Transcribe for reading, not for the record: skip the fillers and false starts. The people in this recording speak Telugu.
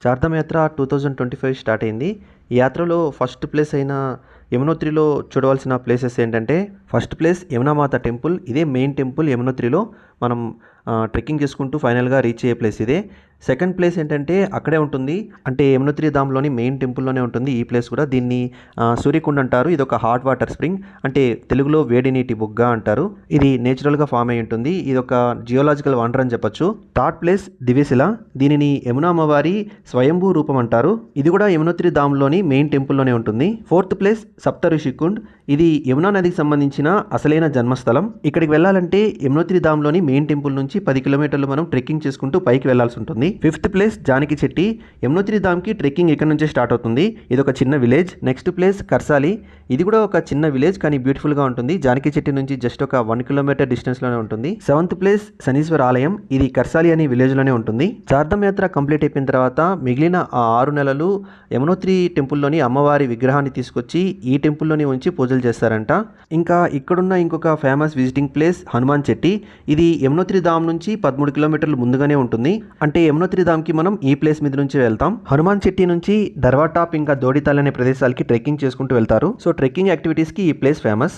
చార్ధామ్ యాత్ర 2025 స్టార్ట్ అయింది. ఈ యాత్రలో ఫస్ట్ ప్లేస్ అయిన యమునోత్రిలో చూడవలసిన ప్లేసెస్ ఏంటంటే, ఫస్ట్ ప్లేస్ యమునామాత టెంపుల్. ఇదే మెయిన్ టెంపుల్ యమునోత్రిలో. మనం ట్రెక్కింగ్ చేసుకుంటూ ఫైనల్గా రీచ్ అయ్యే ప్లేస్ ఇదే. సెకండ్ ప్లేస్ ఏంటంటే అక్కడే ఉంటుంది, అంటే యమునోత్రి ధామ్లోని మెయిన్ టెంపుల్లోనే ఉంటుంది ఈ ప్లేస్ కూడా. దీన్ని సూర్యకుండ్ అంటారు. ఇది ఒక హాట్ వాటర్ స్ప్రింగ్, అంటే తెలుగులో వేడి నీటి బుగ్గ అంటారు. ఇది నేచురల్గా ఫామ్ అయి ఉంటుంది. ఇది ఒక జియోలాజికల్ వండర్ అని చెప్పొచ్చు. Third place Divyashila. దీనిని యమునా అమ్మవారి స్వయంభూ రూపం అంటారు. ఇది కూడా యమునోత్రి ధామ్లోని మెయిన్ టెంపుల్లోనే ఉంటుంది. ఫోర్త్ ప్లేస్ సప్త ఋషికుండ్. ఇది యమునా నదికి సంబంధించిన అసలైన జన్మస్థలం. ఇక్కడికి వెళ్ళాలంటే యమునోత్రి ధామ్లోని మెయిన్ టెంపుల్ నుంచి 10 కిలోమీటర్లు మనం ట్రెక్కింగ్ చేసుకుంటూ పైకి వెళ్లాల్సి ఉంటుంది. Fifth place Janaki Chatti. యమునోత్రి ధామ్కి ట్రెక్కింగ్ ఇక్కడ నుంచే స్టార్ట్ అవుతుంది. ఇది ఒక చిన్న విలేజ్. Next place కర్సాలి. ఇది కూడా ఒక చిన్న విలేజ్ కానీ బ్యూటిఫుల్గా ఉంటుంది. జానకి చెట్టి నుంచి జస్ట్ ఒక 1 కిలోమీటర్ డిస్టెన్స్లోనే ఉంటుంది. సెవెంత్ ప్లేస్ శనీశ్వర ఆలయం. ఇది కర్సాలి అనే విలేజ్లోనే ఉంటుంది. చార్ధామ్ యాత్ర కంప్లీట్ అయిపోయిన తర్వాత మిగిలిన ఆ 6 నెలలు యమునోత్రి టెంపుల్లోని అమ్మవారి విగ్రహాన్ని తీసుకొచ్చి ఈ టెంపుల్లోనే ఉంచి పూజలు చేస్తారంట. ఇంకా ఇక్కడున్న ఇంకొక famous visiting place Hanuman Chetty. ఇది యమునోత్రి ధామ్ నుంచి 13 కిలోమీటర్లు ముందుగానే ఉంటుంది. అంటే యమునోత్రి ధామ్కి మనం ఈ ప్లేస్ మీద నుంచి వెళ్తాం. హనుమాన్ చెట్టి నుంచి దర్వా టాప్ ఇంకా దోడితాల్ అనే ప్రదేశాలకి ట్రెక్కింగ్ చేసుకుంటూ వెళ్తారు. సో ట్రెక్కింగ్ యాక్టివిటీస్కి ఈ ప్లేస్ ఫేమస్.